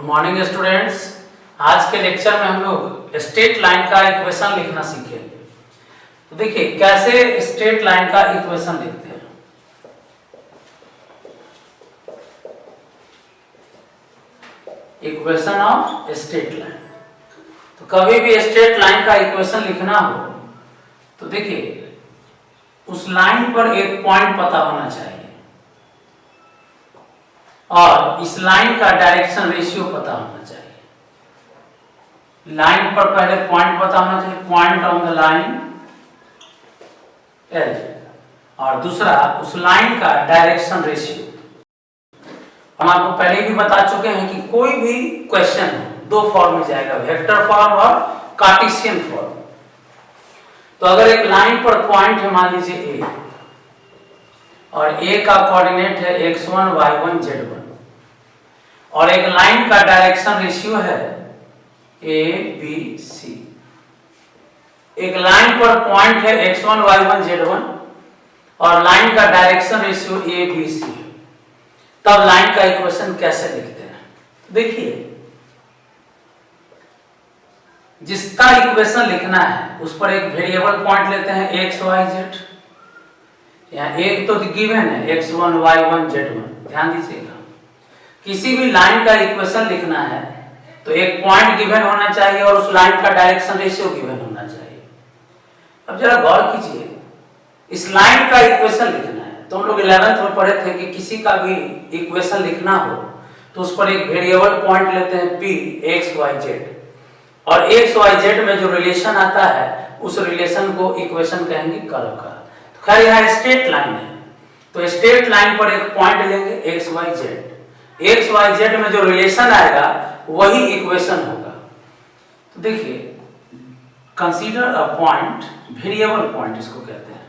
Morning students. आज के lecture में हम लोग स्ट्रेट लाइन का इक्वेशन लिखना सीखेंगे। तो देखिए कैसे स्ट्रेट लाइन का इक्वेशन लिखते हैं। Equation of straight line. तो कभी भी स्ट्रेट लाइन का इक्वेशन लिखना हो तो देखिए उस लाइन पर एक पॉइंट पता होना चाहिए और इस लाइन का डायरेक्शन रेशियो पता होना चाहिए। लाइन पर पहले पॉइंट पता होना चाहिए, point on the line L, और दूसरा उस लाइन का डायरेक्शन रेशियो। हम आपको पहले भी बता चुके हैं कि कोई भी क्वेश्चन दो फॉर्म में जाएगा, वेक्टर फॉर्म और कार्टेशियन फॉर्म। तो अगर एक लाइन पर पॉइंट है, मान लीजिए ए, और ए का कोऑर्डिनेट है x1 y1 z1, और एक लाइन का डायरेक्शन रेशियो है ए बी सी। एक लाइन पर पॉइंट है x1 y1 z1 और लाइन का direction ratio a b c है। तब लाइन का इक्वेशन कैसे लिखते हैं? देखिए जिसका इक्वेशन लिखना है उस पर एक वेरिएबल पॉइंट लेते हैं x y z। यहाँ एक तो गिवन है x1 y1 z1। ध्यान दीजिएगा, किसी भी लाइन का इक्वेशन लिखना है तो एक पॉइंट गिवन होना चाहिए और उस लाइन का डायरेक्शन रेशियो गिवन होना चाहिए। अब जरा गौर कीजिए, इस लाइन का इक्वेशन लिखना है तो हम लोग 11th में पढ़े थे कि किसी का भी इक्वेशन लिखना हो तो उस पर एक वेरिएबल पॉइंट लेते हैं p x y z, और x y z में जो रिलेशन आता है उस रिलेशन को इक्वेशन कहेंगे कर्व का। तो खैर यहाँ स्ट्रेट लाइन है तो स्ट्रेट लाइन पर एक पॉइंट लेंगे x y z। x y z में जो रिलेशन आएगा वही इक्वेशन होगा। तो देखिए consider a point, variable point इसको कहते हैं।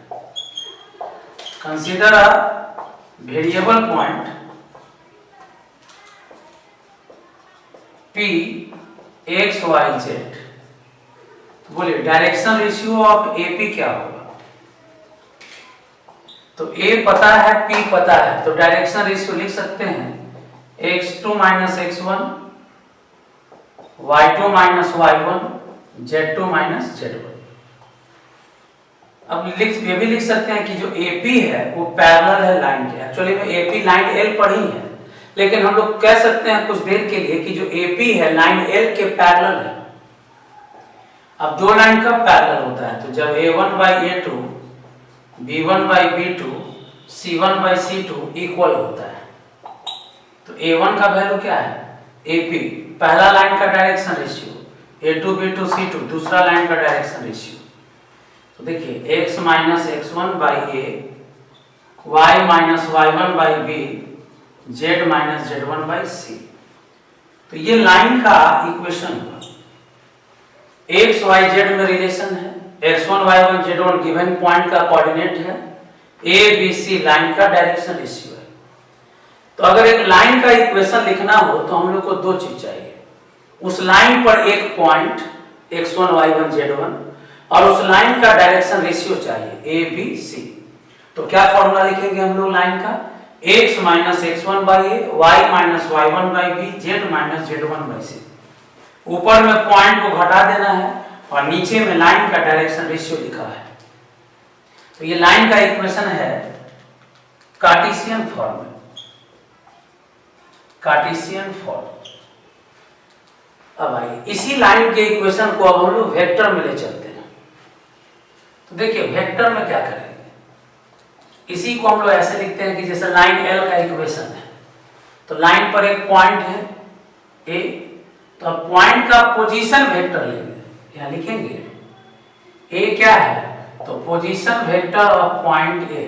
Consider a variable point p x y z। तो बोलिए डायरेक्शन रेशियो ऑफ AP क्या होगा? तो A पता है, P पता है, तो डायरेक्शन रेशियो लिख सकते हैं x2 minus x1, y2 minus y1, z2 minus z1। अब ये भी लिख सकते हैं कि जो AP है वो पैरेलल है लाइन के। एक्चुअली में AP लाइन L पर ही है, लेकिन हम लोग कह सकते हैं कुछ देर के लिए कि जो AP है लाइन L के पैरेलल है। अब दो लाइन कब पैरेलल होता है? तो जब A1 by A2, B1 by B2, C1 by C2 equal होता है। तो A1 का वैल्यू क्या है? AP, पहला लाइन का direction ratio, A2 B2 C2 दूसरा लाइन का डायरेक्शन रेशियो। तो देखिए x minus x1 by A, y minus y1 by B, z minus z1 by C। तो ये लाइन का इक्वेशन हुआ। x y z में रिलेशन है, x1 y1 z1 given point का कोऑर्डिनेट है, a b c लाइन का direction ratio है। तो अगर एक लाइन का इक्वेशन लिखना हो तो हम लोग को दो चीज चाहिए, उस लाइन पर एक पॉइंट x1 y1 z1 और उस लाइन का डायरेक्शन रेशियो चाहिए a b c। तो क्या फॉर्मूला लिखेंगे हम लोग लाइन का? x minus x1 by a, y minus y1 by b, z minus z1 by c। ऊपर में पॉइंट को घटा देना है और नीचे में लाइन का डायरेक्शन रेशियो लिखा है। तो ये लाइन का इक्वेशन है कार्टेशियन फॉर्म में, कार्टेशियन फॉर्म। अब आइए इसी लाइन के इक्वेशन को अब हम लोग वेक्टर में ले चलते हैं। तो देखिए वेक्टर में क्या करेंगे, इसी को हम लोग ऐसे लिखते हैं कि जैसे लाइन L का इक्वेशन है तो लाइन पर एक पॉइंट है A, तो अब पॉइंट का पोजीशन वेक्टर लेंगे। यहां लिखेंगे A क्या है? तो position vector of point A।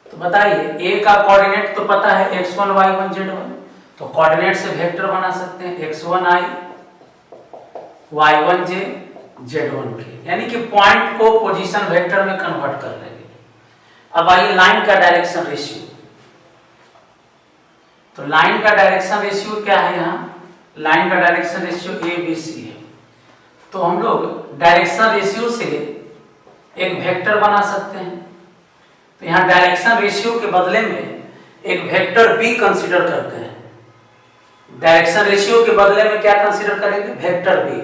तो बताइए A का कोऑर्डिनेट तो पता है x1 y1 z1, तो कोऑर्डिनेट से वेक्टर बना सकते हैं x1i y1 j z1 के, यानी कि पॉइंट को पोजीशन वेक्टर में कन्वर्ट कर लेंगे। अब आइए लाइन का डायरेक्शन रेशियो। तो लाइन का डायरेक्शन रेशियो क्या है? यहाँ लाइन का direction ratio a b c है। तो हम लोग डायरेक्शन रेशियो से एक वेक्टर बना सकते हैं। तो यहाँ डायरेक्शन रेशियो के बदले में एक वेक्टर बी कंसीडर करते हैं। डायरेक्शन रेशियो के बदले में क्या कंसीडर करेंगे, वेक्टर बी।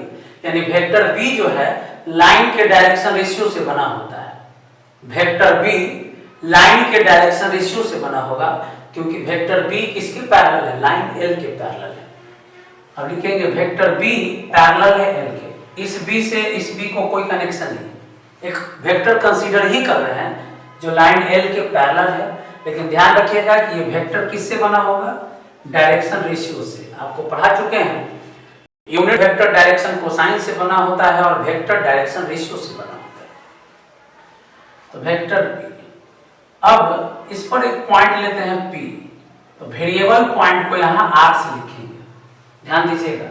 यानी वेक्टर बी जो है लाइन के डायरेक्शन रेशियो से बना होता है। वेक्टर बी लाइन के डायरेक्शन रेशियो से बना होगा, क्योंकि वेक्टर बी किसके पैरेलल है, लाइन एल के पैरेलल है। अब लिखेंगे वेक्टर बी पैरेलल है एल के। इस बी से इस बी को कोई कनेक्शन नहीं, एक वेक्टर कंसीडर ही कर रहे हैं जो लाइन एल के पैरेलल है। लेकिन ध्यान रखिएगा कि ये वेक्टर किससे बना होगा, डायरेक्शन रेशियो से। आपको पढ़ा चुके हैं, यूनिट वेक्टर डायरेक्शन कोसाइन से बना होता है और वेक्टर डायरेक्शन रेशियो से बना होता है। तो वेक्टर बी, अब इस पर एक पॉइंट लेते हैं P। तो वेरिएबल पॉइंट को यहाँ R से लिखेंगे। ध्यान दीजिएगा,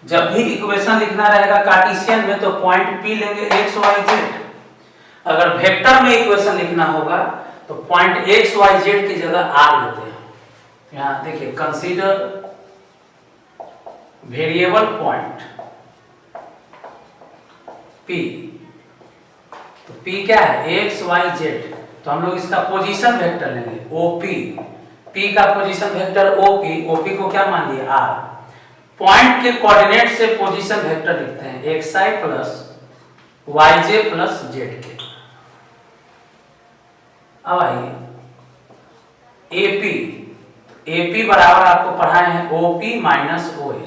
जब भी इक्वेशन लिखना रहेगा कार्टेशियन में तो पॉइंट P लेंगे x y z। अगर वेक्टर में इक्वेशन लिखना होगा तो पॉइंट x y z की जगह R लेते हैं। यहाँ देखिए, कंसीडर वेरिएबल पॉइंट P। तो P क्या है, x y z। तो हम लोग इसका पोजीशन वेक्टर लेंगे OP। P का पोजीशन वेक्टर OP, OP को क्या मान लिया, R। पॉइंट के कोऑर्डिनेट से पोजीशन वेक्टर लिखते हैं xi plus yj plus z के। अब आइए AP। AP बराबर आपको पढ़ाए हैं OP माइनस OA।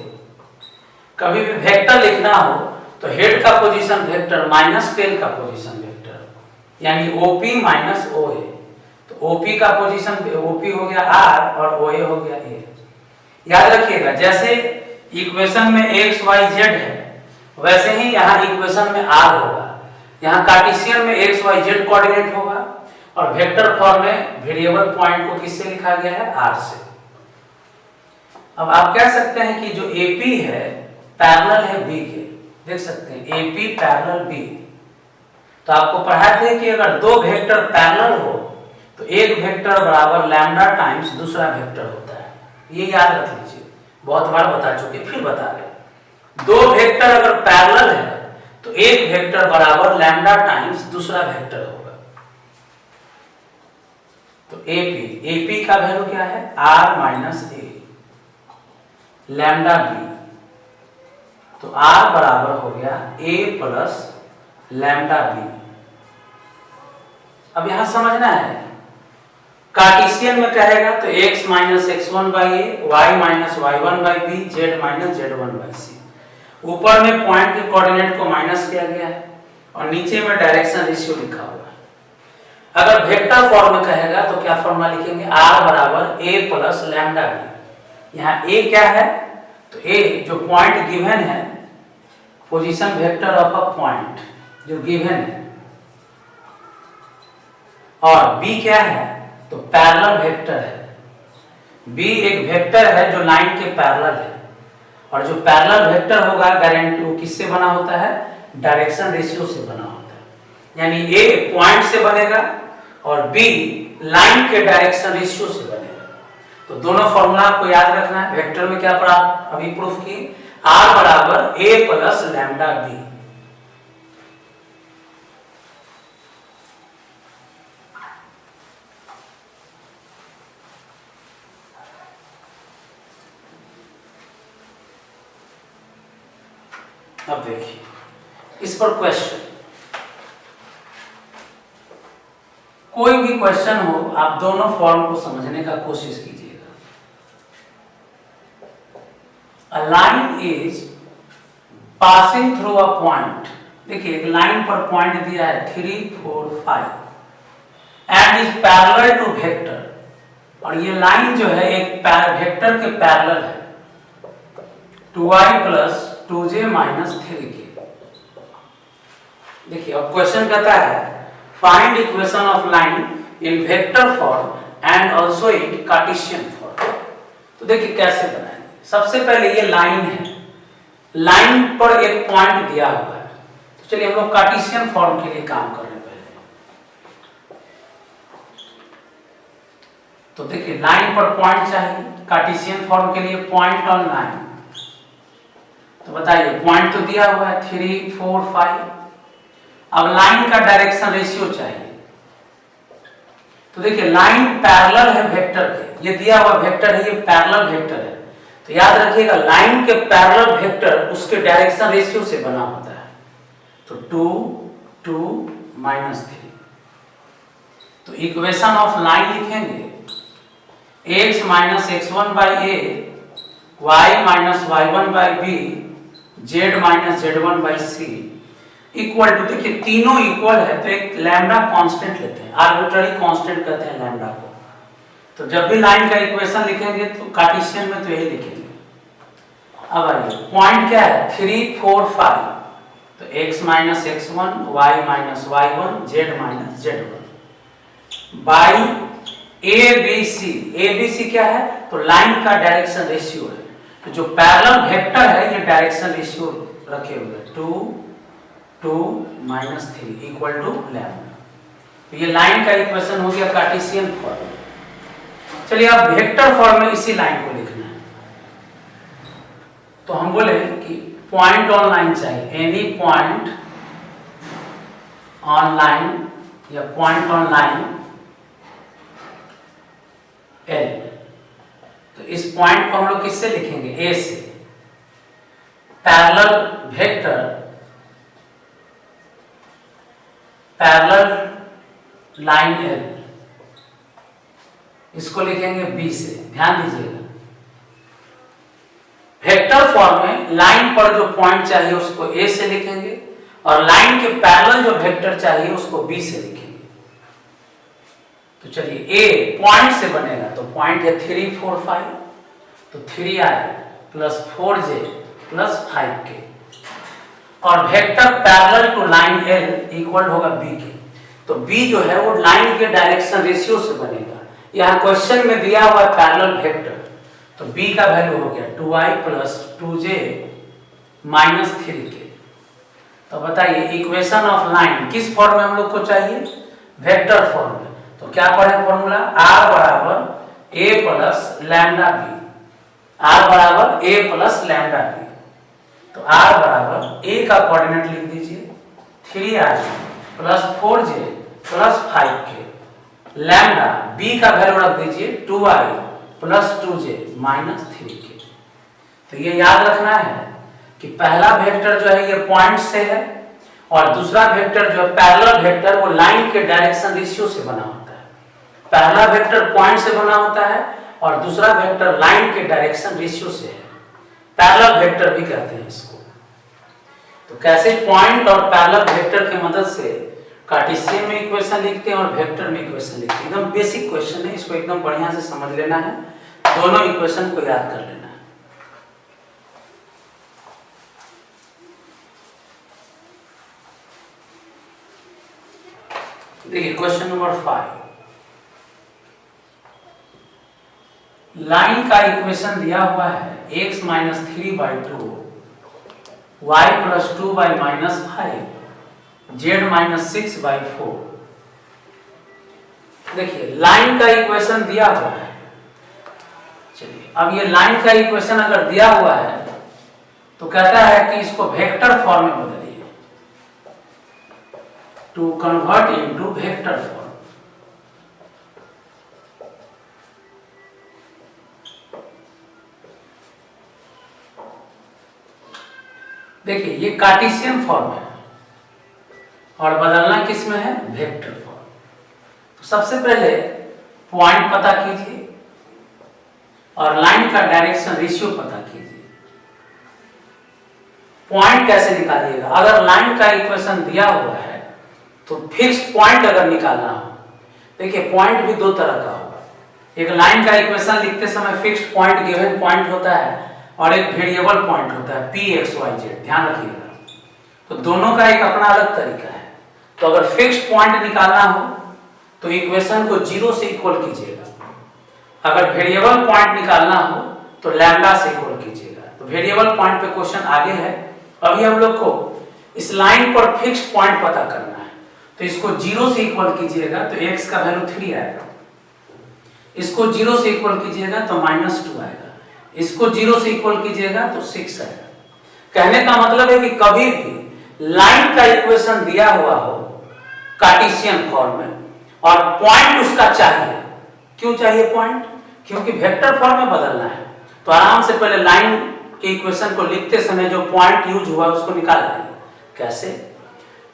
कभी भी वेक्टर लिखना हो तो हेड का पोजीशन वेक्टर माइनस टेल का पोजीशन वेक्टर, यानी OP माइनस OA। तो OP का पोजीशन OP हो गया R और OA हो गया A। याद रखिएगा, जैसे इक्वेशन में x y z है वैसे ही यहाँ इक्वेशन में R होगा। यहाँ कार्टेशियन में x y z कोऑर्डिनेट होगा और वेक्टर फॉर्म में वेरिएबल पॉइंट को किससे लिखा गया है, R से। अब आप कह सकते हैं कि जो AP है पैरेलल है B के। देख सकते हैं AP पैरेलल B। तो आपको पढ़ाए थे कि अगर दो वेक्टर पैरेलल हो तो एक वेक्टर बराबर लैम्डा टाइम्स दूसरा वेक्टर होता है। ये याद रख लीजिए, बहुत बार बता चुके, फिर बता रहे। दो वेक्टर अगर पैरेलल है तो एक वेक्टर बराबर लैम्डा टाइम्स दूसरा वेक्टर होगा। तो AP का वैल्यू क्या है, R minus A lambda B। तो R बराबर हो गया A प्लस लैम्डा B। अब यहां समझना है, कार्टेशियन में कहेगा तो x minus x1 by A, y minus y1 by B, z minus z1 by C. ऊपर में पॉइंट के कोऑर्डिनेट को माइनस किया गया है और नीचे में डायरेक्शन रेशियो लिखा हुआ है। अगर वेक्टर फॉर्म में कहेगा तो क्या फॉर्मूला लिखेंगे, r बराबर a प्लस लैम्डा b। यहाँ a क्या है, तो a जो पॉइंट गिवन है, position vector of a point जो गिवन है, और b क्या है, तो पैरेलल वेक्टर है। b एक वेक्टर है जो लाइन के पैरेलल है, और जो पैरेलल वेक्टर होगा गारंटी वो किससे बना होता है, डायरेक्शन रेशियो से बना होता है। यानी a पॉइंट से बनेगा और b लाइन के डायरेक्शन रेशियो से बनेगा। तो दोनों फॉर्मूला आपको याद रखना है। वेक्टर में क्या पढ़ा, अभी प्रूफ किए, r बराबर a प्लस लैम्डा b। अब देखिए इस पर क्वेश्चन, कोई भी क्वेश्चन हो आप दोनों फॉर्म को समझने का कोशिश कीजिएगा। A line is passing through a point। देखिए एक लाइन पर पॉइंट दिया है 3, 4, 5 and is parallel to vector, और ये लाइन जो है एक वेक्टर के पैरेलल है 2i प्लस 2j माइनस 3 के। देखिए अब क्वेश्चन कहता है find equation of line in vector form and also in Cartesian form. तो देखिए कैसे बनाएंगे। सबसे पहले ये लाइन है, लाइन पर एक पॉइंट दिया हुआ है। तो चलिए हम लोग कार्टेशियन फॉर्म के लिए काम कर रहे हैं पहले। तो देखिए लाइन पर पॉइंट चाहिए, कार्टेशियन फॉर्म के लिए पॉइंट ऑन लाइन। तो बताइए पॉइंट तो दिया हुआ है 3, 4, 5। अब लाइन का डायरेक्शन रेशियो चाहिए। तो देखिए लाइन पैरेलल है वेक्टर के, ये दिया हुआ वेक्टर है, ये पैरेलल वेक्टर है। तो याद रखिएगा लाइन के पैरेलल वेक्टर उसके डायरेक्शन रेशियो से बना होता है। तो 2 2 -3। तो इक्वेशन ऑफ लाइन लिखेंगे x - x1/a y - y1/b z - z1/c equal to, देखिए तीनों इक्वल है तो एक लैम्डा कांस्टेंट लेते हैं, आर्बिट्ररी कांस्टेंट कहते हैं लैम्डा को। तो जब भी लाइन का इक्वेशन लिखेंगे तो कार्टेशियन में तो यही लिखेंगे। अब आइए पॉइंट क्या है 3 4 5, तो x - x1 y - y1 z - z1 by ABC क्या है, तो लाइन का डायरेक्शन रेशियो है। तो जो पैरेलल वेक्टर है ये डायरेक्शन रेशियो रखे हुए 2 2 -3 इक्वल टू लैम्डा। तो ये लाइन का इक्वेशन हो गया कार्टेशियन फॉर्म में। चलिए अब वेक्टर फॉर्म में इसी लाइन को लिखना है। तो हम बोले कि पॉइंट ऑन लाइन चाहिए, एनी पॉइंट ऑन लाइन या पॉइंट ऑन लाइन L। तो इस पॉइंट को हम लोग किससे लिखेंगे, A से। Parallel vector parallel line L, इसको लिखेंगे B से। ध्यान दीजिएगा वेक्टर फॉर्म में लाइन पर जो पॉइंट चाहिए उसको A से लिखेंगे और लाइन के पैरेलल जो वेक्टर चाहिए उसको B से लिखेंगे। तो चलिए A पॉइंट से बनेगा, तो पॉइंट है 3 4 5, तो 3i + 4j + 5k और vector parallel to line L equal होगा B के। तो B जो है वो लाइन के डायरेक्शन रेशियो से बनेगा। यहाँ क्वेश्चन में दिया हुआ पैरेलल वेक्टर, तो B का वैल्यू हो गया 2i + 2j - 3k। तो बताइए इक्वेशन ऑफ लाइन किस फॉर्म में हम लोग को चाहिए, वेक्टर फॉर्म में। तो क्या पढ़े formula, R = a + λb, R = a + λb। तो R = a का कोऑर्डिनेट लिख दीजिए 3i + 4j + 5k, lambda b का वैल्यू रख दीजिए 2i + 2j - 3k। तो ये याद रखना है कि पहला वेक्टर जो है ये पॉइंट से है और दूसरा वेक्टर जो है पैरेलल वेक्टर वो लाइन के डायरेक्शन रेशियो से बना होता है। पहला वेक्टर पॉइंट से बना होता है और दूसरा वेक्टर लाइन के डायरेक्शन रेशियो से है, पैरेलल वेक्टर भी कहते हैं इसको। तो कैसे पॉइंट और पैरेलल वेक्टर की मदद से कार्टेशियन में इक्वेशन लिखते हैं और वेक्टर में इक्वेशन लिखते हैं। एकदम बेसिक क्वेश्चन है, इसको एकदम बढ़िया से समझ लेना है, दोनों इक्वेशन को याद कर लेना है। देखिए क्वेश्चन नंबर 5, लाइन का इक्वेशन दिया हुआ है x - 3/2 y + 2/-5 z - 6/4। देखिए लाइन का इक्वेशन दिया हुआ है। चलिए अब ये लाइन का इक्वेशन अगर दिया हुआ है तो कहता है कि इसको वेक्टर फॉर्म में बदलिए, to convert into vector form. देखिए ये कार्टेशियन फॉर्म है और बदलना किस में है, वेक्टर फॉर्म। तो सबसे पहले पॉइंट पता कीजिए और लाइन का डायरेक्शन रेशियो पता कीजिए। पॉइंट कैसे निकालिएगा, अगर लाइन का इक्वेशन दिया हुआ है तो फिक्स्ड पॉइंट अगर निकालना हो, देखिए पॉइंट भी दो तरह का होगा। एक लाइन का इक्वेशन लिखते समय फिक्स्ड पॉइंट गिवन पॉइंट होता है और एक वेरिएबल पॉइंट होता है p x y z, ध्यान रखिएगा। तो दोनों का एक अपना अलग तरीका है। तो अगर फिक्स्ड पॉइंट निकालना हो तो इक्वेशन को 0 से इक्वल कीजिएगा। अगर वेरिएबल पॉइंट निकालना हो तो लैम्डा से इक्वल कीजिएगा। तो वेरिएबल पॉइंट पे क्वेश्चन आगे है। अभी हम लोग को इस लाइन पर फिक्स्ड पॉइंट पता करना है, तो इसको 0 से इक्वल कीजिएगा तो x का वैल्यू 3 आएगा। इसको 0 से इक्वल कीजिएगा तो -2 आएगा। इसको 0 से इक्वल कीजिएगा तो 6 आएगा। कहने का मतलब है कि कभी भी लाइन का इक्वेशन दिया हुआ हो कार्टेशियन फॉर्म में और पॉइंट उसका चाहिए, क्यों चाहिए पॉइंट, क्योंकि वेक्टर फॉर्म में बदलना है। तो आराम से पहले लाइन के इक्वेशन को लिखते समय जो पॉइंट यूज हुआ उसको निकाल लेंगे। कैसे?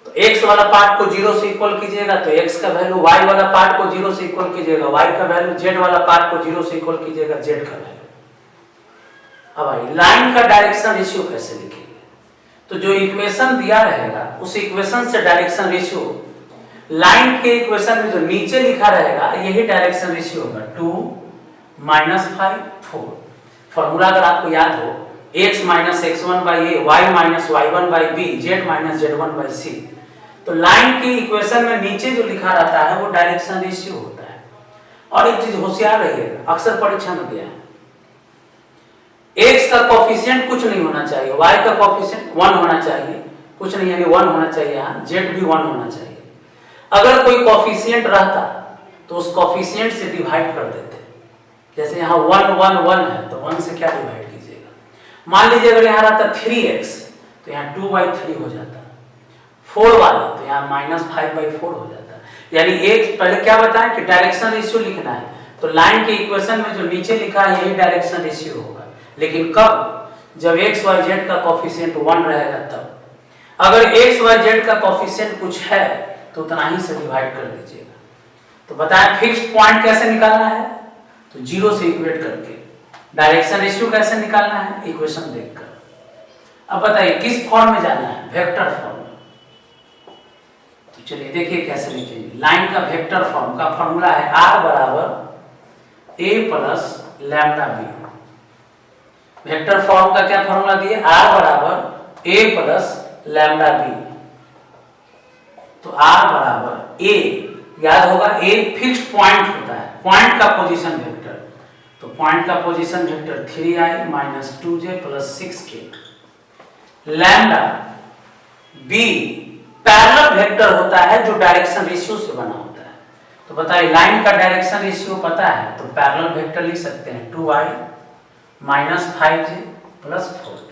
तो x वाला पार्ट को 0 से इक्वल कीजिएगा तो x का वैल्यू, y वाला पार्ट को 0 से इक्वल कीजिएगा y का वैल्यू, z वाला पार्ट को 0 से इक्वल कीजिएगा z का वैल्यू। अब भाई लाइन का डायरेक्शन रेशियो कैसे लिखेंगे? तो जो इक्वेशन दिया रहेगा उस इक्वेशन से डायरेक्शन रेशियो, लाइन के इक्वेशन में जो नीचे लिखा रहेगा यही डायरेक्शन रेशियो होगा, 2 -5 4। फॉर्मूला अगर आपको याद हो, x minus x1 by A, y minus y1 by B, z minus z1 by C. तो लाइन की इक्वेशन में नीचे जो लिखा रहता है वो डायरेक्शन रेशियो होता है। और एक चीज होशियार रहिएगा, अक्सर परीक्षा में दिया है, x का कोफिशिएंट कुछ नहीं होना चाहिए, y का कोफिशिएंट 1 होना चाहिए, कुछ नहीं यानी 1 होना चाहिए, यहाँ z भी 1 होना चाहिए। अगर कोई कोफिशिएंट रहता तो उस कोफिशिएंट से डिवाइड कर देते। जैसे यहाँ 1 1 1 है तो 1 से क्या डिवाइड कीजिएगा? मान लीजिए अगर यहाँ रहता 3x तो यहाँ 2/3 हो जाता, 4 वाला तो यहाँ -5/4 हो जाता। यानी एक पहले क्या बताएं कि डायरेक्शन रेशियो लिखना है, तो लाइन के इक्वेशन में जो नीचे लिखा है यही डायरेक्शन रेशियो होगा। लेकिन कब? जब x y z का कोफिशिएंट 1 रहेगा तब। अगर x y z का कोफिशिएंट कुछ है तो उतना ही से डिवाइड कर दीजिएगा। तो बताएं फिक्स्ड पॉइंट कैसे निकालना है? तो 0 से इक्वेट करके। डायरेक्शन रेशियो कैसे निकालना है? इक्वेशन देखकर। अब बताइए किस फॉर्म में जाना है? वेक्टर फॉर्म में। तो चलिए देखिए कैसे लिखेंगे। लाइन का वेक्टर फॉर्म का फॉर्मूला है r बराबर a plus lambda b. Vector form का क्या फॉर्मूला दिए? r बराबर a प्लस लैम्डा बी। तो r बराबर a, याद होगा a फिक्स्ड पॉइंट होता है, पॉइंट का पोजीशन वेक्टर। तो पॉइंट का position vector 3i minus 2j plus 6k। Lambda b parallel vector होता है जो डायरेक्शन रेशियो से बना होता है। तो बताइए लाइन का डायरेक्शन रेशियो पता है तो पैरेलल वेक्टर लिख सकते हैं 2i minus 5j plus 4k।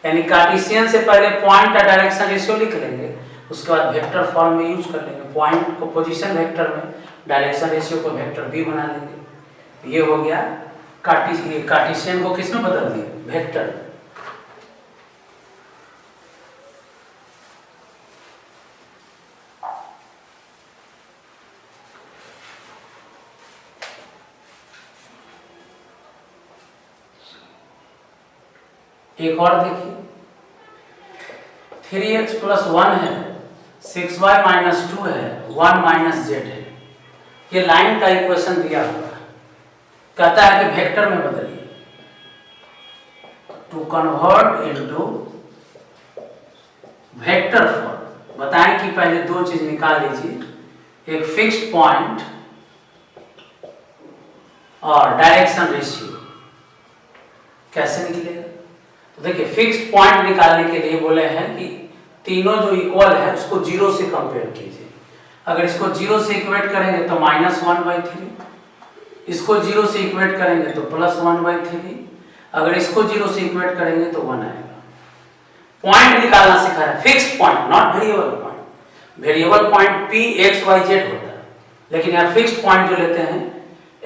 यानी कार्टेशियन से पहले पॉइंट का डायरेक्शन रेशियो लिख लेंगे, उसके बाद वेक्टर फॉर्म में यूज कर लेंगे। पॉइंट को पोजीशन वेक्टर में, डायरेक्शन रेशियो को वेक्टर b बना लेंगे। ये हो गया कार्टेशियन को किस में बदल दिए? वेक्टर। एक और देखिए, 3x प्लस 1 है, 6y माइनस 2 है, 1 माइनस z है। ये लाइन का इक्वेशन दिया हुआ है, कहता है कि वेक्टर में बदलिए। To convert into vector form, बताएं कि पहले दो चीज निकाल लीजिए, एक फिक्स्ड पॉइंट और डायरेक्शन रेशियो। कैसे निकलेगा? तो देखिए फिक्स्ड पॉइंट निकालने के लिए बोले हैं कि तीनों जो इक्वल है उसको 0 से कंपेयर कीजिए। अगर इसको 0 से इक्वेट करेंगे तो -1/3, इसको 0 से इक्वेट करेंगे तो +1/3, अगर इसको 0 से इक्वेट करेंगे तो 1 आएगा। पॉइंट निकालना सिखा है, fixed point, not variable point. Variable point p x y z होता है, लेकिन यहाँ फिक्स्ड पॉइंट जो लेते हैं,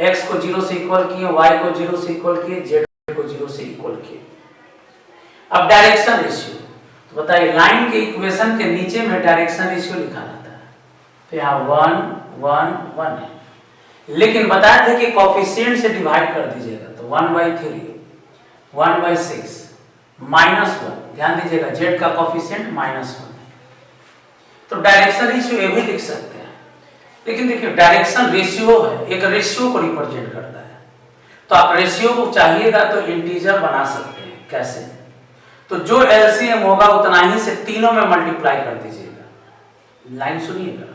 x को 0 से इक्वल किए, y को 0 से इक्वल किए, z को 0 से इक्वल किए। अब डायरेक्शन रेशियो, तो बताइए लाइन के इक्वेशन के नीचे में डायरेक्शन रेशियो लिखा रहता है, तो यहाँ 1 1 1 है, लेकिन बताए थे कि कोफिशिएंट से डिवाइड कर दीजिएगा, तो 1/3 1/6 -1। ध्यान दीजिएगा z का कोफिशिएंट -1 है, तो डायरेक्शन रेशियो ये भी लिख सकते हैं। लेकिन देखिए डायरेक्शन रेशियो है, एक रेशियो को रिप्रेजेंट करता है, तो आप रेशियो को चाहिएगा तो इंटीजर बना सकते हैं। कैसे? तो जो एलसीएम होगा उतना ही से तीनों में मल्टीप्लाई कर दीजिएगा। लाइन सुनिएगा,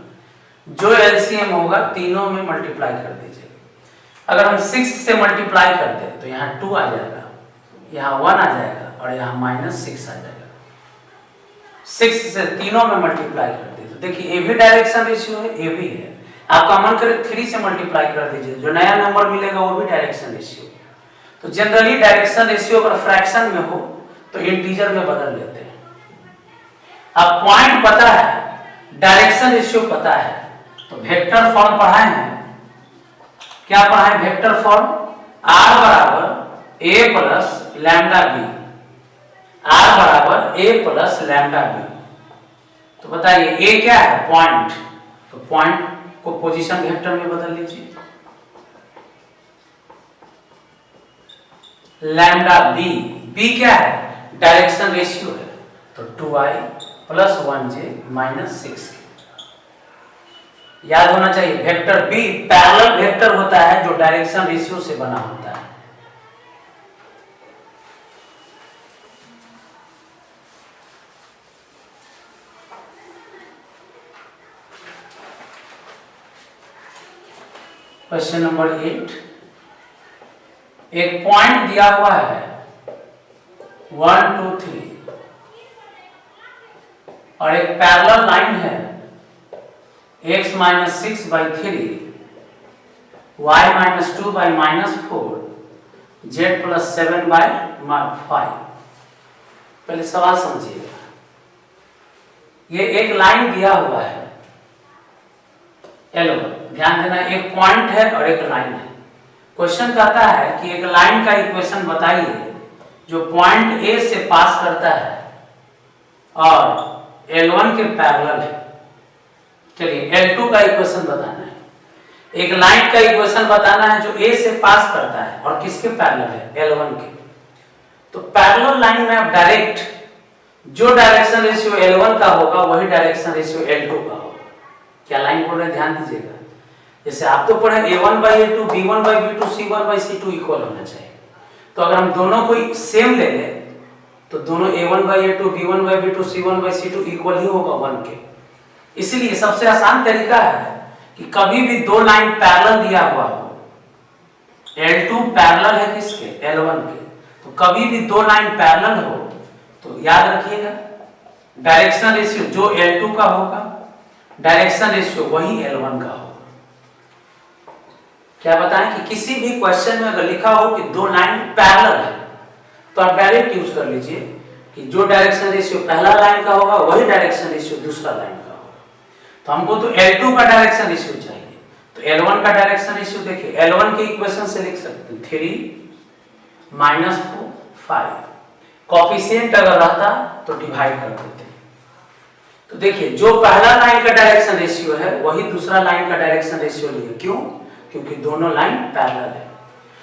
जो एलसीएम होगा तीनों में मल्टीप्लाई कर दीजिएगा। अगर हम 6 से मल्टीप्लाई करते हैं तो यहाँ 2 आ जाएगा, यहाँ 1 आ जाएगा और यहाँ -6 आ जाएगा। 6 से तीनों में मल्टीप्लाई कर दीजिए, तो देखिए ये भी डायरेक्शन रेशियो है, ये भी है। आपका मन करे 3 से मल्टीप्लाई कर दीजिए, जो नया नंबर मिलेगा वो भी डायरेक्शन रेशियो। तो जनरली डायरेक्शन रेशियो अगर फ्रैक्शन में हो तो इंटीजर में बदल लेते हैं। अब पॉइंट पता है, डायरेक्शन रेशियो पता है, तो वेक्टर फॉर्म पढ़ाए हैं। क्या पढ़ाए? वेक्टर फॉर्म r बराबर ए प्लस लैम्डा बी, आर बराबर ए प्लस लैम्डा बी। तो बताइए ए क्या है? पॉइंट। तो पॉइंट को पोजीशन वेक्टर में बदल लीजिए। लैम्डा बी, बी क्या है? डायरेक्शन रेशियो है, तो 2i प्लस 1j माइनस 6। याद होना चाहिए वेक्टर बी पैरेलल वेक्टर होता है जो डायरेक्शन रेशियो से बना होता है। क्वेश्चन नंबर 8, एक पॉइंट दिया हुआ है 1 2 3 और एक पैरेलल लाइन है x minus 6/3 y minus 2/-4 z plus 7/5। पहले सवाल समझिएगा, ये एक लाइन दिया हुआ है L1, ध्यान देना एक पॉइंट है और एक लाइन है। क्वेश्चन कहता है कि एक लाइन का इक्वेशन बताइए जो पॉइंट A से पास करता है और L1 के पैरेलल है। चलिए L2 का इक्वेशन बताना है, एक लाइन का इक्वेशन बताना है जो A से पास करता है और किसके पैरेलल है? L1 के। तो पैरेलल लाइन में आप डायरेक्ट जो डायरेक्शन रेशियो L1 का होगा वही डायरेक्शन रेशियो L2 का होगा। क्या लाइन बोल रहे हैं? ध्यान दीजिएगा। जैसे आप तो पढ़े A1/A2 B1/B2 C1/C2 इक्वल होना चाहिए। तो अगर हम दोनों को सेम ले लें तो दोनों A1/A2 B1/B2 C1/C2 इक्वल ही होगा 1 के। इसीलिए सबसे आसान तरीका है कि कभी भी दो लाइन पैरेलल दिया हुआ हो, L2 पैरेलल है किसके? L1 के। तो कभी भी दो लाइन पैरेलल हो तो याद रखिएगा डायरेक्शन रेशियो जो L2 का होगा डायरेक्शन रेशियो वही L1 का होगा। क्या बताएं कि किसी भी क्वेश्चन में अगर लिखा हो कि दो लाइन पैरेलल है तो आप डायरेक्ट यूज कर लीजिए कि जो डायरेक्शन रेशियो पहला लाइन का होगा वही डायरेक्शन रेशियो दूसरा लाइन का होगा। तो हमको तो L2 का डायरेक्शन रेशियो चाहिए, तो L1 का डायरेक्शन रेशियो देखिए L1 के इक्वेशन से लिख सकते हैं 3 माइनस 4 5। कॉफिशिएंट अगर रहता तो डिवाइड कर देते। तो देखिए जो पहला लाइन का डायरेक्शन रेशियो है वही दूसरा लाइन का डायरेक्शन रेशियो लिए। क्यों? क्योंकि दोनों लाइन पैरेलल है।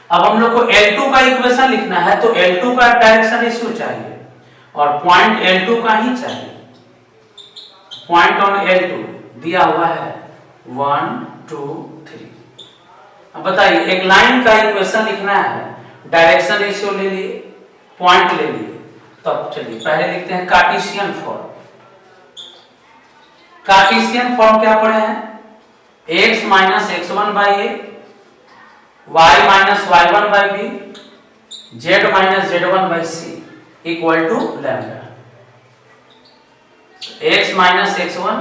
अब हम लोग को L2 का इक्वेशन लिखना है तो L2 का डायरेक्शन रेशियो चाहिए और पॉइंट L2 का ही चाहिए। पॉइंट ऑन L2 दिया हुआ है 1 2 3। अब बताइए एक लाइन का इक्वेशन लिखना है, डायरेक्शन रेशियो ले लिए, पॉइंट ले लिए। तब चलिए पहले लिखते हैं कार्टेशियन फॉर्म। कार्टेशियन फॉर्म क्या पढ़े हैं? x minus x1/a, y minus y1/b, z minus z1/c equal to lambda. x minus x1,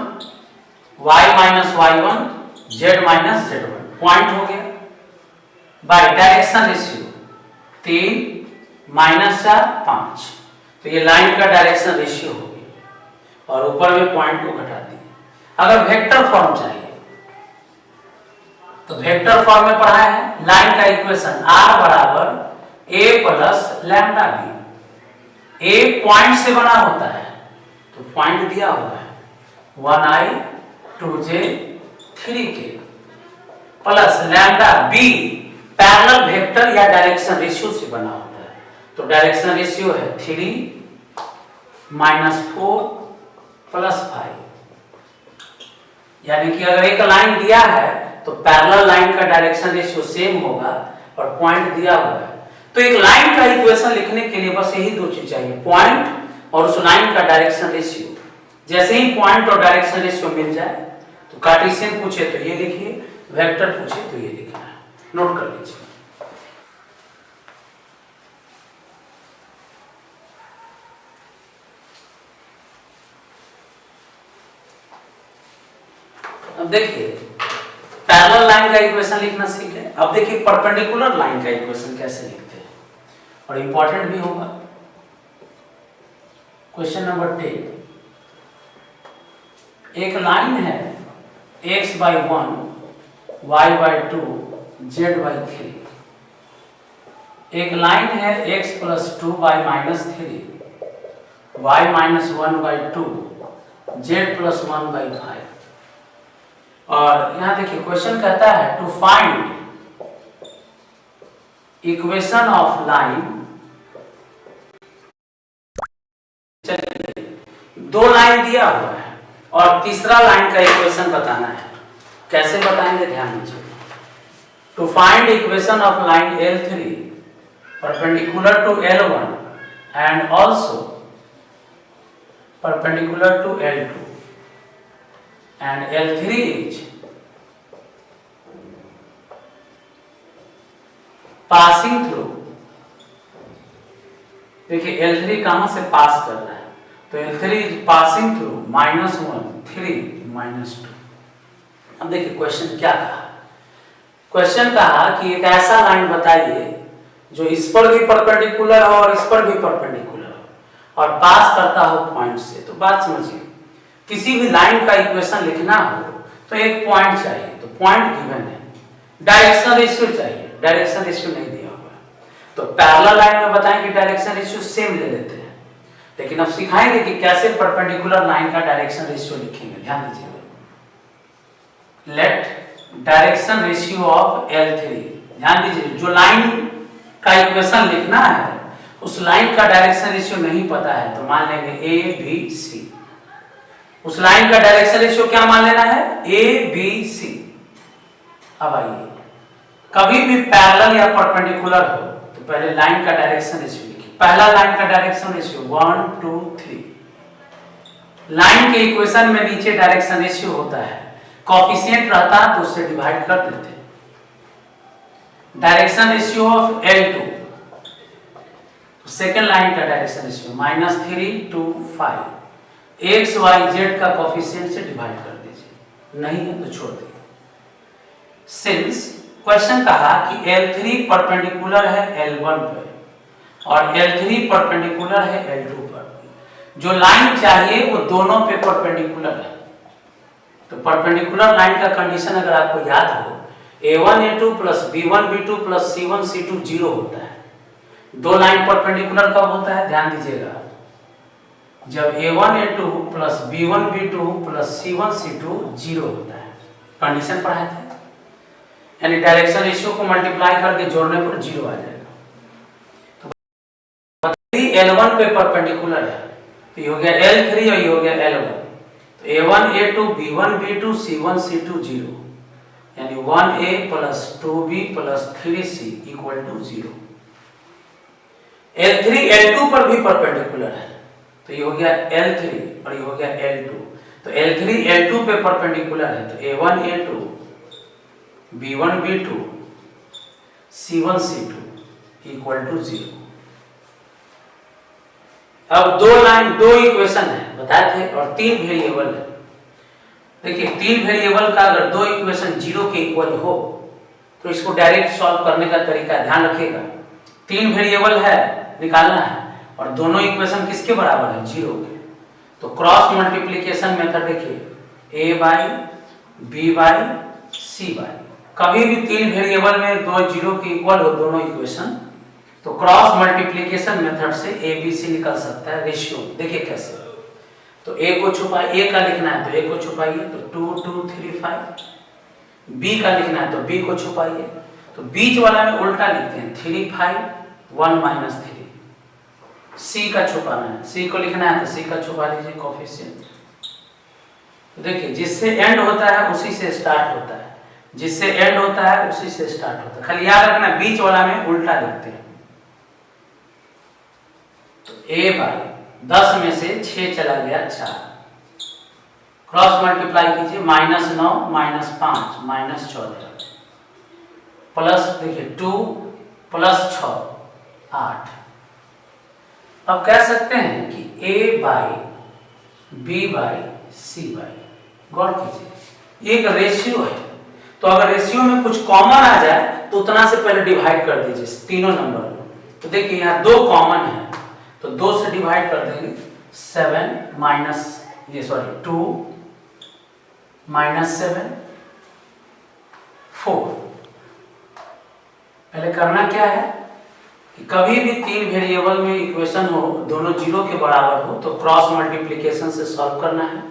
y minus y1, z minus z1 point हो गया। बाय डायरेक्शन रेशियो 3 माइनस 4 5, तो ये लाइन का direction ratio हो गया और ऊपर में पॉइंट को घटा दिया। अगर वेक्टर फॉर्म चाहिए तो वेक्टर फॉर्म में पढ़ा है लाइन का इक्वेशन r बराबर a plus lambda b. a point से बना होता है तो पॉइंट दिया हुआ है 1i 2j 3k plus lambda b parallel vector या डायरेक्शन रेशियो से बना होता है। तो डायरेक्शन रेशियो है 3 माइनस 4 प्लस 5। यानी कि अगर एक लाइन दिया है तो पैरेलल लाइन का डायरेक्शन रेशियो सेम होगा और पॉइंट दिया हुआ है। तो एक लाइन का इक्वेशन लिखने के लिए बस यही दो चीज चाहिए, पॉइंट और उस लाइन का डायरेक्शन रेशियो। जैसे ही पॉइंट और डायरेक्शन रेशियो मिल जाए तो कार्टेशियन पूछे तो ये लिखिए, वेक्टर पूछे तो ये लिखना है। नोट कर लीजिए। अब देखिए पैरेलल लाइन का इक्वेशन लिखना सीखे। अब देखिए परपेंडिकुलर लाइन का इक्वेशन कैसे लिखते हैं और इंपॉर्टेंट भी होगा। क्वेश्चन नंबर 10, एक लाइन है x/1 y/2 z/3। एक लाइन है x plus 2 by minus 3, y minus 1 by 2, z plus 1 by 5। और यहां देखिए क्वेश्चन कहता है to find equation of line. चलिए, दो लाइन दिया हुआ है और तीसरा लाइन का इक्वेशन बताना है। कैसे बताएंगे ध्यान दीजिए। To find equation of line L3 perpendicular to L1 and also perpendicular to L2 and L3 is passing through। देखिए L3 कहां से पास कर रहा है, तो L3 is passing through -1 3 -2। अब देखिए क्वेश्चन क्या कहा। क्वेश्चन कहा कि एक ऐसा लाइन बताइए जो इस पर भी परपेंडिकुलर हो और इस पर भी परपेंडिकुलर हो और पास करता हो पॉइंट से। तो बात समझिए, किसी भी लाइन का इक्वेशन लिखना हो तो एक पॉइंट चाहिए, तो पॉइंट गिवन है। डायरेक्शन रेशियो चाहिए, डायरेक्शन रेशियो नहीं दिया हुआ, तो पैरेलल लाइन में बताएं कि डायरेक्शन रेशियो सेम ले लेते हैं। लेकिन अब सिखाएंगे कि कैसे परपेंडिकुलर लाइन का डायरेक्शन रेशियो लिखेंगे। ध्यान दीजिएगा, late direction ratio of L3। ध्यान दीजिए, जो लाइन का इक्वेशन लिखना है उस लाइन का डायरेक्शन रेशियो नहीं पता है तो मान लेंगे ABC। उस लाइन का डायरेक्शन रेशियो क्या मान लेना है, ABC। अब आइए, कभी भी पैरेलल या परपेंडिकुलर हो तो पहले लाइन का डायरेक्शन रेशियो लिखिए। पहला लाइन का डायरेक्शन रेशियो 1 2 3। लाइन के इक्वेशन में नीचे डायरेक्शन रेशियो होता है, कोएफिशिएंट रहता तो उससे डिवाइड कर देते। Direction ratio of L2, second line का direction ratio -3 2 5। x y z का कोएफिशिएंट से डिवाइड कर दीजिए, नहीं है तो छोड़ दीजिए। सिंस क्वेश्चन कहा कि L3 परपेंडिकुलर है L1 पर और L3 परपेंडिकुलर है L2 पर, जो लाइन चाहिए वो दोनों पे परपेंडिकुलर है। तो परपेंडिकुलर लाइन का कंडीशन अगर आपको याद हो, A1 A2 plus B1 B2 plus C1 C2 0 होता है। दो लाइन परपेंडिकुलर कब होता है, ध्यान दीजिएगा, जब A1 A2 plus B1 B2 plus C1 C2 0 होता है। कंडीशन पढ़ाए थे, यानी डायरेक्शन रेशियो को मल्टीप्लाई करके जोड़ने पर 0 आ जाएगा। तो L1 पे परपेंडिकुलर है, तो ये हो गया L3 और ये हो गया L1। तो A1 A2 B1 B2 C1 C2 0, यानी 1A plus 2B plus 3C equal to 0। L3 L2 पर भी परपेंडिकुलर है, तो ये हो गया L3 और ये हो गया L2। तो L3 L2 पे परपेंडिकुलर है, तो A1 A2 B1 B2 C1 C2 equal to 0। अब दो इक्वेशन है बताए थे और 3 वेरिएबल है। देखिए, 3 वेरिएबल का अगर दो इक्वेशन 0 के इक्वल हो तो इसको डायरेक्ट सॉल्व करने का तरीका ध्यान रखिएगा। 3 वेरिएबल है, निकालना है और दोनों इक्वेशन किसके बराबर है, 0 के। तो क्रॉस मल्टीप्लिकेशन मेथड देखिए, A by B by C by. कभी भी 3 वेरिएबल में दो 0 के इक्वल हो दोनों इक्वेशन, तो क्रॉस मल्टीप्लिकेशन मेथड से ABC निकल सकता है रेशियो। देखिए कैसे, तो A को छुपाए, A का लिखना है तो A को छुपाइए, तो 2 2 3 5। B का लिखना है तो B को छुपाइए, तो बीच वाला में उल्टा लिखते हैं 3 5 1 -3। C का छुपाना है, C को लिखना है तो C का छुपा लीजिए कोएफिशिएंट। तो देखिए, जिससे एंड होता है उसी से स्टार्ट होता है, जिससे एंड होता है उसी से स्टार्ट होता है। खाली याद रखना बीच वाला में उल्टा लिखते हैं। तो A बाई 10 में से 6 चला गया 4, क्रॉस मल्टीप्लाई कीजिए, -9 -5 -14 प्लस देखिए 2 प्लस 6 8। अब कह सकते हैं कि A by B by C by, गौर कीजिए एक रेशियो है, तो अगर रेशियो में कुछ कॉमन आ जाए तो उतना से पहले डिवाइड कर दीजिए तीनों नंबर में। तो देखिए यहाँ 2 कॉमन है तो 2 से डिवाइड कर देंगे, 7 माइनस 2 -7 4। पहले करना क्या है, कि कभी भी तीन वेरिएबल में इक्वेशन हो, दोनों जीरो के बराबर हो, तो क्रॉस मल्टीप्लिकेशन से सॉल्व करना है।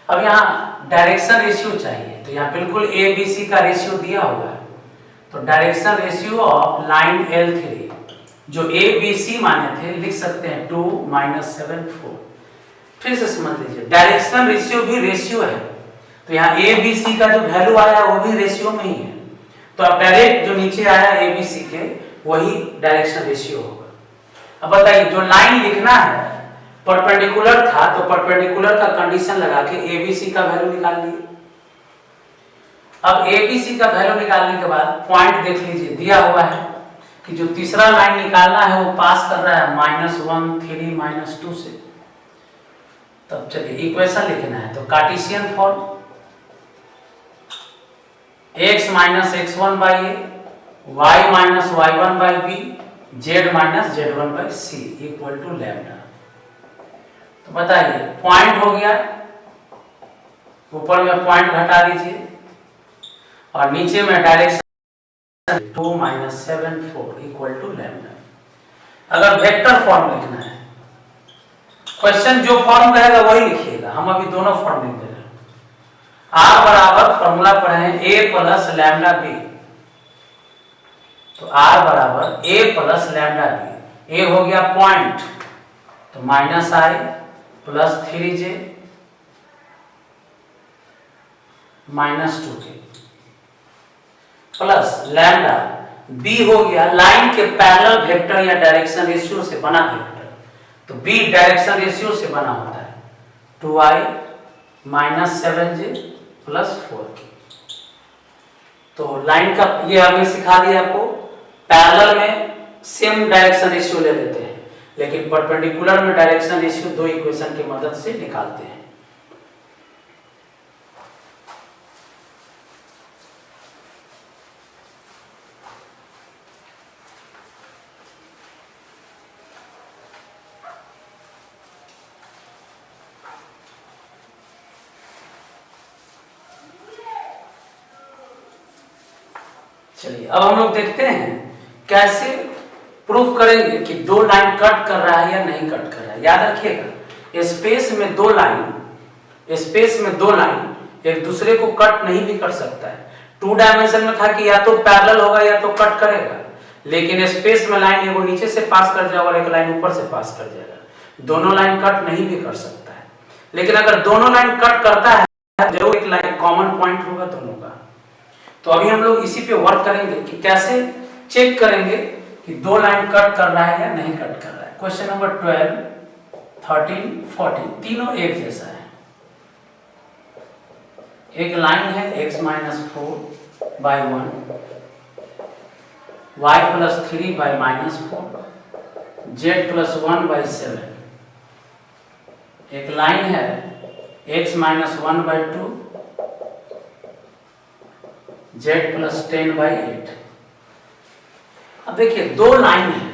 अब यहाँ डायरेक्शन रेशियो चाहिए, तो यहाँ बिल्कुल ए बी सी का रेशियो दिया हुआ है, तो direction ratio of line L3 जो ए बी सी माने थे लिख सकते हैं 2 - 7 4। फिर से समझ लीजिए, डायरेक्शन रेशियो भी रेशियो है, तो यहाँ ए बी सी का जो वैल्यू आया वो भी रेशियो में ही है, तो अब डायरेक्ट जो नीचे आया ए बी सी के वही डायरेक्शन रेशियो होगा। अब बताइए, जो लाइन लिखना है परपेंडिकुलर था, तो परपेंडिकुलर का कंडीशन लगा के ए बी सी का वैल्यू निकाल लिए। अब ए बी सी का वैल्यू निकालने के बाद पॉइंट देख लीजिए, दिया हुआ है कि जो तीसरा लाइन निकालना है वो पास कर रहा है -1 3 -2 से। तब चलिए इक्वेशन लिखना है, तो Cartesian form x - x1/a y - y1/b z - z1/c = lambda. तो बताइए, पॉइंट हो गया, ऊपर में पॉइंट घटा दीजिए और नीचे में डायरेक्शन 2 - 7 4 = लैम्डा। अगर वेक्टर फॉर्म लिखना है, क्वेश्चन जो फॉर्म रहेगा वही लिखिएगा, हम अभी दोनों फॉर्म लिख दे रहे हैं। R बराबर फॉर्मूला पढ़े हैं a + λb, तो R बराबर a + λb। a हो गया पॉइंट, तो -i + 3j -2k plus lambda. b हो गया लाइन के पैरेलल वेक्टर या डायरेक्शन रेशियो से बना वेक्टर, तो b डायरेक्शन रेशियो से बना होता है 2i - 7j + 4k। तो लाइन का ये हमने सिखा दिया आपको, पैरेलल में सेम डायरेक्शन रेशियो ले लेते हैं, लेकिन परपेंडिकुलर में डायरेक्शन रेशियो दो इक्वेशन की मदद से निकालते हैं। चलिए अब हम लोग देखते हैं कैसे प्रूफ करेंगे कि दो लाइन कट कर रहा है या नहीं कट कर रहा है। याद रखिएगा, स्पेस में दो लाइन एक दूसरे को कट नहीं भी कर सकता है। 2 डायमेंशन में था कि या तो पैरेलल होगा या तो कट करेगा, लेकिन स्पेस में लाइन एगो नीचे से पास कर जाएगा और एक लाइन ऊपर से पास कर जाएगा, दोनों लाइन कट नहीं भी कर सकता है। लेकिन अगर दोनों लाइन कट करता है, जरूर एक लाइन कॉमन पॉइंट होगा दोनों का। तो अभी हम लोग इसी पे वर्क करेंगे कि कैसे चेक करेंगे कि दो लाइन कट कर रहा है या नहीं कट कर रहा है। क्वेश्चन नंबर 12, 13, 14 तीनों एक जैसा है। एक लाइन है x - 4/1 y + 3/-4 z + 1/7। एक लाइन है x - 1/2 z + 10/8। अब देखिए दो लाइन है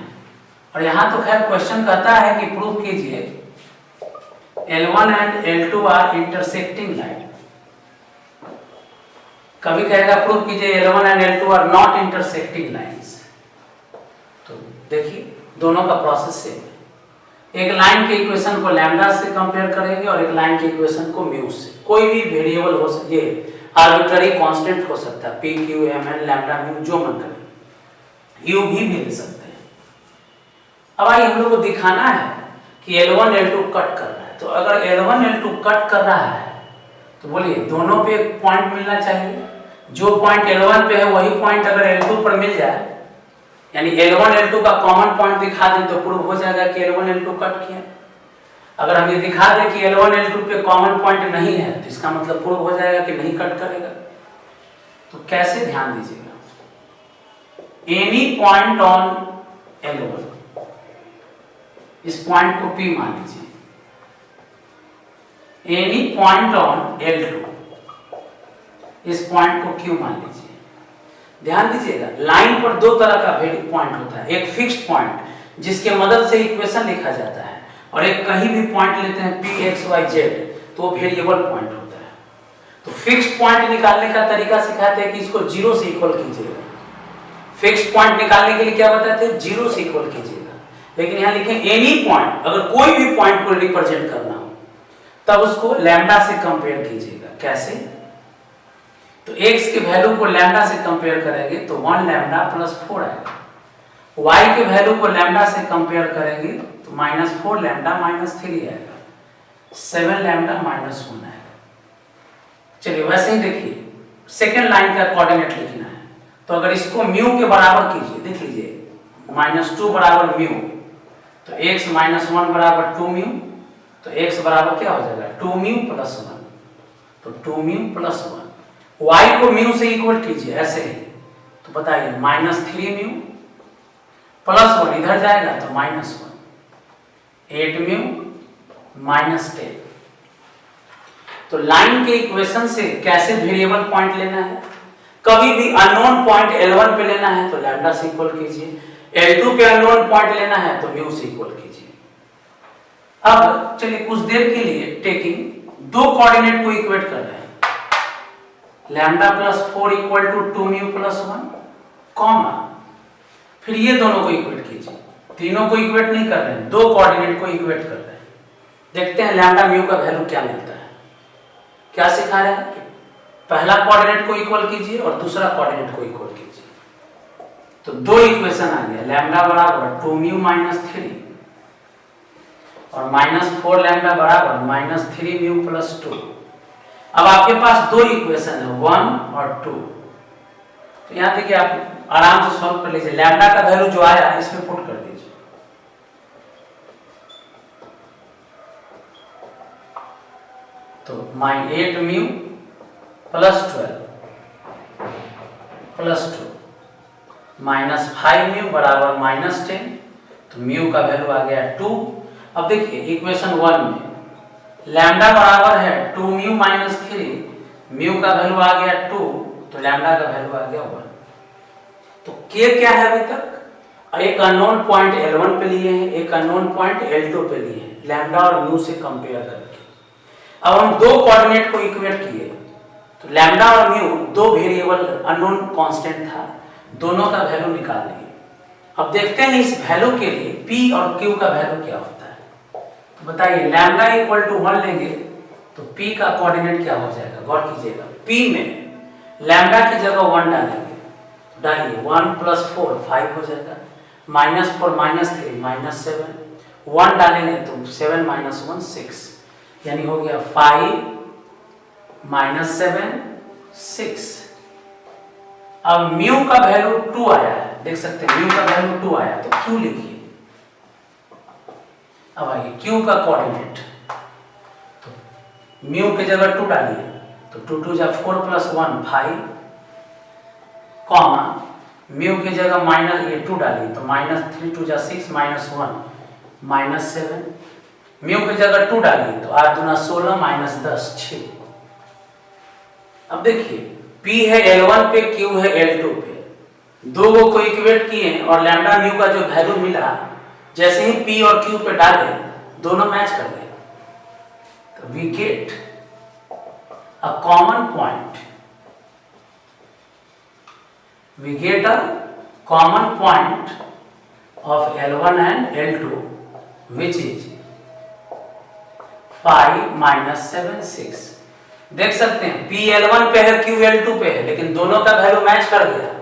और यहां तो खैर क्वेश्चन कहता है कि प्रूव कीजिए L1 and L2 are intersecting line. कभी कहेगा प्रूव कीजिए L1 and L2 are not intersecting lines. तो देखिए दोनों का प्रोसेस सेम है। एक लाइन के इक्वेशन को लैम्डा से कंपेयर करेंगे और एक लाइन के इक्वेशन को म्यू से। कोई भी वेरिएबल हो सकती है, आर्बिट्ररी कांस्टेंट हो सकता है, p q m n lambda mu जो मन करे, u भी ले सकते हैं। अब आइए हम लोग को दिखाना है कि L1 L2 कट कर रहा है। तो अगर L1 L2 कट कर रहा है तो बोलिए दोनों पे एक पॉइंट मिलना चाहिए। जो पॉइंट L1 पे है वही पॉइंट अगर L2 पर मिल जाए, यानी L1 L2 का कॉमन पॉइंट दिखा दें तो प्रूव हो जाएगा कि L1 L2 कट किया। अगर हम ये दिखा दें कि L1 L2 पे कॉमन पॉइंट नहीं है तो इसका मतलब प्रूव हो जाएगा कि नहीं कट करेगा। तो कैसे, ध्यान दीजिएगा, एनी पॉइंट ऑन L1, इस पॉइंट को P मान लीजिए, एनी पॉइंट ऑन L2, इस पॉइंट को Q मान लीजिए। ध्यान दीजिएगा, लाइन पर दो तरह का पॉइंट होता है, एक फिक्स्ड पॉइंट जिसके मदद से इक्वेशन लिखा जाता है, और एक कहीं भी पॉइंट लेते हैं P x y z तो वेरिएबल पॉइंट होता है। तो फिक्स्ड पॉइंट निकालने का तरीका सिखाते हैं कि इसको जीरो से इक्वल कीजिएगा। फिक्स्ड पॉइंट निकालने के लिए क्या बताते हैं, जीरो से इक्वल कीजिएगा, लेकिन यहां लिखे एनी पॉइंट, अगर कोई भी पॉइंट को रिप्रेजेंट करना हो तब उसको लैम्डा से कंपेयर कीजिएगा। कैसे? तो x के वैल्यू को लैम्डा से कंपेयर करेंगे तो 1 लैम्डा प्लस 4 आएगा, y के वैल्यू को लैम्डा से कंपेयर करेंगे तो -4 लैम्डा -3 आएगा, 7 लैम्डा -1 आएगा। चलिए वैसे ही देखिए, सेकेंड लाइन का कोऑर्डिनेट लिखना है, तो अगर इसको म्यू के बराबर कीजिए, देख लीजिए -2 बराबर म्यू, तो x -1 बराबर 2 म्यू, तो x बराबर क्या हो जाएगा 2 म्यू प्लस 1, तो 2 म्यू प्लस 1। y को म्यू से इक्वल कीजिए ऐसे ही, तो बताइए -3 म्यू प्लस 1 इधर जाएगा तो -1, 8 म्यू -10। तो लाइन के इक्वेशन से कैसे वेरिएबल पॉइंट लेना है, कभी भी अननोन पॉइंट L1 पे लेना है तो लैम्डा से इक्वल कीजिए, L2 पे अननोन पॉइंट लेना है तो म्यू से इक्वल कीजिए। अब चलिए कुछ देर के लिए टेकिंग दो कोऑर्डिनेट को इक्वेट कर रहे हैं, lambda plus 4 equal to 2 mu plus 1, comma फिर ये दोनों को इक्वेट कीजिए, तीनों को इक्वेट नहीं कर रहे हैं, दो कोऑर्डिनेट को इक्वेट कर रहे हैं। देखते हैं लैम्डा म्यू का वैल्यू क्या मिलता है। क्या सिखा रहे हैं, पहला कोऑर्डिनेट को इक्वल कीजिए और दूसरा कोऑर्डिनेट को इक्वल कीजिए, तो दो इक्वेशन आ गया, लैम्डा बराबर 2 म्यू -3 और -4 लैम्डा बराबर -3 म्यू प्लस 2। अब आपके पास दो इक्वेशन है 1 और 2, तो यहां देखिए आप आराम से सॉल्व कर लीजिए, लैम्डा का वैल्यू जो आया इसमें पुट कर दीजिए, तो 8 म्यू प्लस 12 प्लस 2 -5 म्यू बराबर -10, तो म्यू का वैल्यू आ गया 2। अब देखिए इक्वेशन 1 में लैम्डा बराबर है 2 म्यू -3, म्यू का वैल्यू आ गया 2, तो लैम्डा का वैल्यू आ गया 1। तो के क्या है अभी तक, एक अननोन पॉइंट L1 पे लिए हैं, एक अननोन पॉइंट L2 पे लिए हैं, लैम्डा और म्यू से कंपेयर करके। अब हम दो कोऑर्डिनेट को इक्वेट किए, तो लैम्डा और म्यू दो वेरिएबल अननोन कांस्टेंट था, दोनों का वैल्यू निकाल लिए। अब देखते हैं इस वैल्यू के लिए P और Q का वैल्यू क्या होता है। तो बताइए लैम्डा इक्वल टू 1 लेंगे तो P का कोऑर्डिनेट क्या हो जाएगा, गौर कीजिएगा, P में लैम्डा की जगह 1 डालेंगे, डालिए 1 प्लस 4 5 हो जाएगा, -4 -3 -7, 1 डालेंगे तो 7 -1 6, यानी हो गया 5 -7 6। अब म्यू का वैल्यू 2 आया है, देख सकते हैं म्यू का वैल्यू 2 आया, तो Q लिखिए। अब आइए Q का कोऑर्डिनेट, तो म्यू की जगह 2 डालिए, तो 2 2 जा 4 प्लस 1 5, कॉमा म्यू की जगह -2 डालिए, तो -3 2 जा 6 -1 -7, म्यू की जगह 2 डालिए तो 8 दूना 16 -10 6। अब देखिए P है L1 पे, Q है L2 पे, दो को इक्वेट किए और लैम्डा म्यू का जो वैल्यू मिला, जैसे ही P और Q पे डाले दोनों मैच कर गए, तो we get a common point, we get a common point of L1 and L2 which is 5 -7 6। देख सकते हैं P L1 पे है, Q L2 पे है, लेकिन दोनों का वैल्यू मैच कर गया,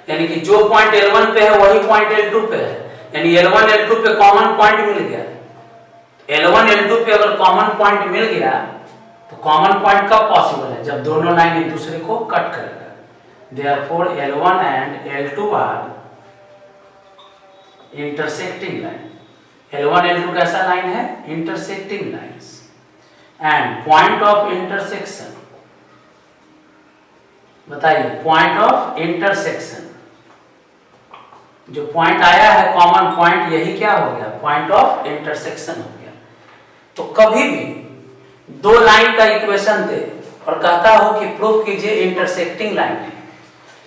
यानी कि जो पॉइंट L1 पे है वही पॉइंट L2 पे है, यानी L1 L2 पे कॉमन पॉइंट मिल गया। L1 L2 पे अगर कॉमन पॉइंट मिल गया तो कॉमन पॉइंट कब पॉसिबल है, जब दोनों लाइन एक दूसरे को कट करेगा। Therefore L1 and L2 are intersecting line। L1 L2 कैसा लाइन है, intersecting lines, and point of intersection, बताइए पॉइंट ऑफ इंटरसेक्शन, जो पॉइंट आया है कॉमन पॉइंट, यही क्या हो गया, पॉइंट ऑफ इंटरसेक्शन हो गया। तो कभी भी दो लाइन का इक्वेशन दे और कहता हो कि प्रूफ कीजिए इंटरसेक्टिंग लाइन है,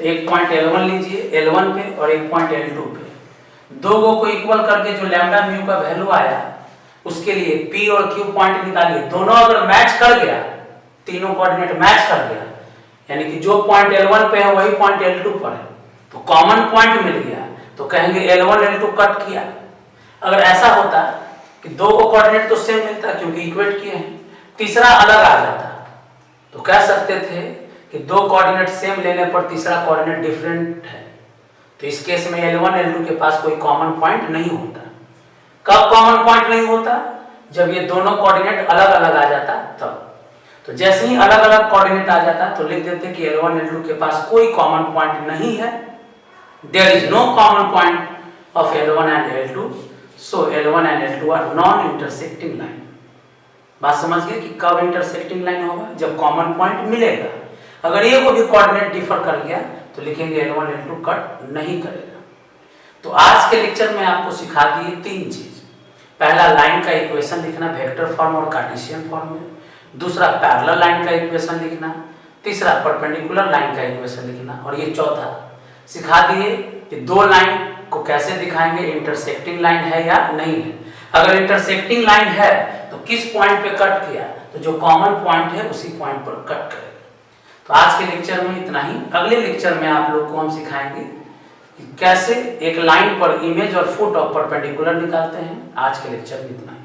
एक पॉइंट L1 लीजिए L1 पे और एक पॉइंट L2 पे, दो को इक्वल करके जो लैम्डा म्यू का वैल्यू आया उसके लिए P और Q पॉइंट निकालिए, दोनों अगर मैच कर गया, तीनों कोऑर्डिनेट मैच कर गया, यानी कि जो पॉइंट L1 पे है वही पॉइंट L2 पर है, तो कॉमन पॉइंट मिल गया, तो कहेंगे L1 L2 कट किया। अगर ऐसा होता कि दो को कोऑर्डिनेट तो सेम मिलता क्योंकि इक्वेट किए हैं, तीसरा अलग आ जाता तो कह सकते थे कि दो कोऑर्डिनेट सेम लेने पर तीसरा कोऑर्डिनेट डिफरेंट है। तो इस केस में L1 L2 के पास कोई कॉमन पॉइंट नहीं होता। कब कॉमन पॉइंट नहीं होता? जब ये दोनों कोऑर्डिनेट अलग अलग आ जाता तब। तो जैसे ही अलग अलग कोऑर्डिनेट आ जाता तो लिख देते कि L1 L2 के पास कोई कॉमन पॉइंट नहीं है, there is no common point of L1 and L2, so L1 and L2 are non intersecting line. बात समझ गए कि कब इंटरसेक्टिंग लाइन होगा? जब कॉमन पॉइंट मिलेगा। अगर ये को भी कोऑर्डिनेट डिफर कर गया तो लिखेंगे L1 L2 कट नहीं करेगा। तो आज के लेक्चर में आपको सिखा दिए तीन चीज। पहला, लाइन का इक्वेशन लिखना वेक्टर फॉर्म और कार्टेशियन फॉर्म में। दूसरा, पैरेलल लाइन का इक्वेशन लिखना। तीसरा, परपेंडिकुलर लाइन का इक्वेशन लिखना। और ये चौथा सिखा दिए कि दो लाइन को कैसे दिखाएंगे, इंटरसेक्टिंग लाइन है या नहीं है। अगर इंटरसेक्टिंग लाइन है तो किस पॉइंट पे कट किया, तो जो कॉमन पॉइंट है उसी पॉइंट पर कट करेगा। तो आज के लेक्चर में इतना ही। अगले लेक्चर में आप लोग को हम सिखाएंगे कि कैसे एक लाइन पर इमेज और फुट ऑफ परपेंडिकुलर निकालते हैं। आज के लेक्चर में इतना ही।